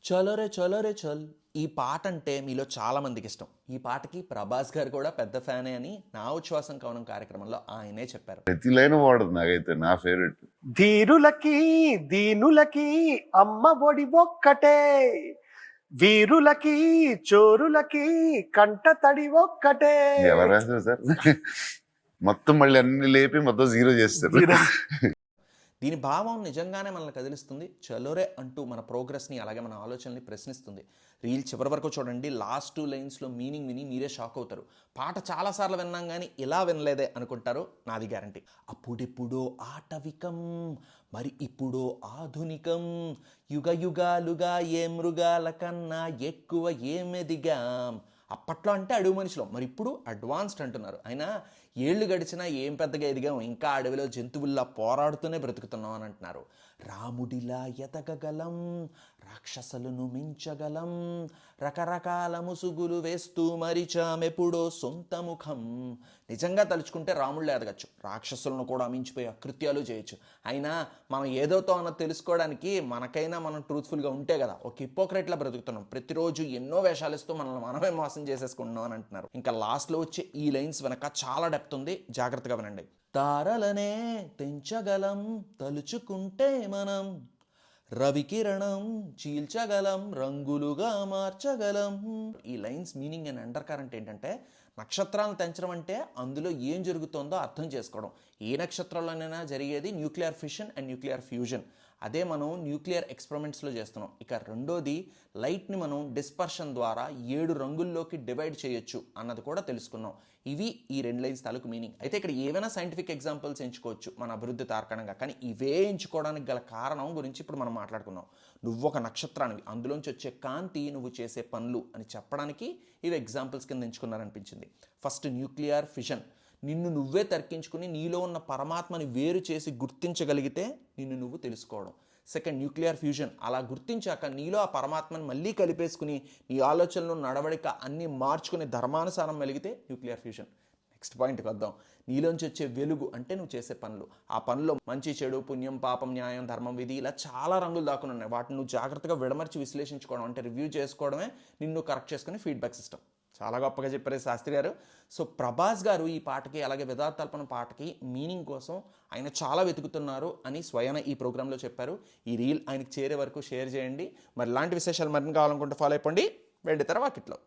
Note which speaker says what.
Speaker 1: చలో రే చల్ ఈ పాట అంటే మీలో చాలా మందికి ఇష్టం. ఈ పాటకి ప్రభాస్ గారు కూడా పెద్ద ఫ్యానే అని నా ఉచ్ఛ్వాసం కవనం కార్యక్రమంలో ఆయనే చెప్పారు.
Speaker 2: ప్రతి లైన్ వాడదు, నాకైతే నా ఫేవరెట్.
Speaker 3: ధీరులకి దీనులకి అమ్మ ఒడి ఒక్కటే, వీరులకి చోరులకి కంట తడి ఒక్కటే.
Speaker 2: ఎవరు రాశారు సార్? మొత్తం మళ్ళీ అన్ని లేపి మొత్తం జీరో చేస్తారు.
Speaker 1: దీని భావం నిజంగానే మనల్ని కదిలిస్తుంది. చలోరే అంటూ మన ప్రోగ్రెస్ని అలాగే మన ఆలోచనల్ని ప్రశ్నిస్తుంది. రీల్ చివరి వరకు చూడండి. లాస్ట్ 2 లైన్స్లో మీనింగ్ విని మీరే షాక్ అవుతారు. పాట చాలాసార్లు విన్నాం కానీ ఇలా వినలేదే అనుకుంటారు. నాది గ్యారంటీ. అప్పుడిప్పుడో ఆటవికం, మరి ఇప్పుడో ఆధునికం, యుగ యుగాలుగా ఏ మృగాల కన్నా ఎక్కువ ఏమెదిగాం. అప్పట్లో అంటే అడవి మనిషిలో, మరి ఇప్పుడు అడ్వాన్స్డ్ అంటున్నారు. అయినా ఏళ్ళు గడిచినా ఏం పెద్దగా ఎదిగాం, ఇంకా అడవిలో జంతువుల్లా పోరాడుతూనే బ్రతుకుతున్నాం అని అంటున్నారు. రాముడిలా ఎదగగలం, రాక్షసులను మించగలం, రకరకాల ముసుగులు వేస్తూ మరిచామెప్పుడో సొంత ముఖం. నిజంగా తలుచుకుంటే రాముళ్ళే ఎదగచ్చు, రాక్షసులను కూడా మించిపోయి అకృత్యాలు చేయొచ్చు. అయినా మనం ఏదోతో అన్నది తెలుసుకోవడానికి మనకైనా మనం ట్రూత్ఫుల్గా ఉంటే కదా. ఒక హిపోక్రెట్లా బ్రతుకుతున్నాం, ప్రతిరోజు ఎన్నో వేషాలు ఇస్తూ మనల్ని మనమే మోసం చేసేసుకుంటున్నాం అని అంటున్నారు. ఇంకా లాస్ట్లో వచ్చే ఈ లైన్స్ వెనక చాలా డెప్త్ ఉంది, జాగ్రత్తగా వినండి. తారలనే తెంచగలం తలుచుకుంటే మనం, రవికిరణం చీల్చగలం రంగులుగా మార్చగలం. ఈ lines meaning and under current ఏంటంటే, నక్షత్రాలను తెంచడం అంటే అందులో ఏం జరుగుతుందో అర్థం చేసుకోవడం. ఏ నక్షత్రంలోనైనా జరిగేది nuclear fission and nuclear fusion. అదే మనం న్యూక్లియర్ ఎక్స్పెరిమెంట్స్లో చేస్తున్నాం. ఇక రెండోది, లైట్ని మనం డిస్పర్షన్ ద్వారా 7 రంగుల్లోకి డివైడ్ చేయొచ్చు అన్నది కూడా తెలుసుకున్నాం. ఇవి ఈ 2 లైన్స్ తాలూకు మీనింగ్. అయితే ఇక్కడ ఏవైనా సైంటిఫిక్ ఎగ్జాంపుల్స్ ఎంచుకోవచ్చు మన అభివృద్ధి తార్కాణంగా, కానీ ఇవే ఎంచుకోవడానికి గల కారణం గురించి ఇప్పుడు మనం మాట్లాడుకున్నాం. నువ్వు ఒక నక్షత్రానివి, అందులోంచి వచ్చే కాంతి నువ్వు చేసే పనులు అని చెప్పడానికి ఇవి ఎగ్జాంపుల్స్ కింద ఎంచుకున్నారనిపించింది. ఫస్ట్ న్యూక్లియర్ ఫిషన్, నిన్ను నువ్వే తర్కించుకుని నీలో ఉన్న పరమాత్మని వేరు చేసి గుర్తించగలిగితే నిన్ను నువ్వు తెలుసుకోవడం. సెకండ్, న్యూక్లియర్ ఫ్యూజన్, అలా గుర్తించాక నీలో ఆ పరమాత్మని మళ్ళీ కలిపేసుకుని నీ ఆలోచనలు నడవడిక అన్నీ మార్చుకుని ధర్మానుసారం వెలిగితే న్యూక్లియర్ ఫ్యూజన్. నెక్స్ట్ పాయింట్కి వద్దాం. నీలోంచి వచ్చే వెలుగు అంటే నువ్వు చేసే పనులు. ఆ పనుల్లో మంచి చెడు, పుణ్యం, పాపం, న్యాయం, ధర్మం, విధి, ఇలా చాలా రంగులు దాక్కుని ఉన్నాయి. వాటిని నువ్వు జాగ్రత్తగా విడమర్చి విశ్లేషించుకోవడం అంటే రివ్యూ చేసుకోవడమే నిన్ను కరెక్ట్ చేసుకుని ఫీడ్బ్యాక్ సిస్టమ్. చాలా గొప్పగా చెప్పారు శాస్త్రి గారు. సో ప్రభాస్ గారు ఈ పాటకి అలాగే వేదాతల్పన పాటకి మీనింగ్ కోసం ఆయన చాలా వెతుకుతున్నారు అని స్వయాన ఈ ప్రోగ్రాంలో చెప్పారు. ఈ రీల్ ఆయనకి చేరే వరకు షేర్ చేయండి. మరి ఇలాంటి విశేషాలు మరిన్ని కావాలనుకుంటే ఫాలో అయిపోండి. వెండి తెర వాకిట్లో.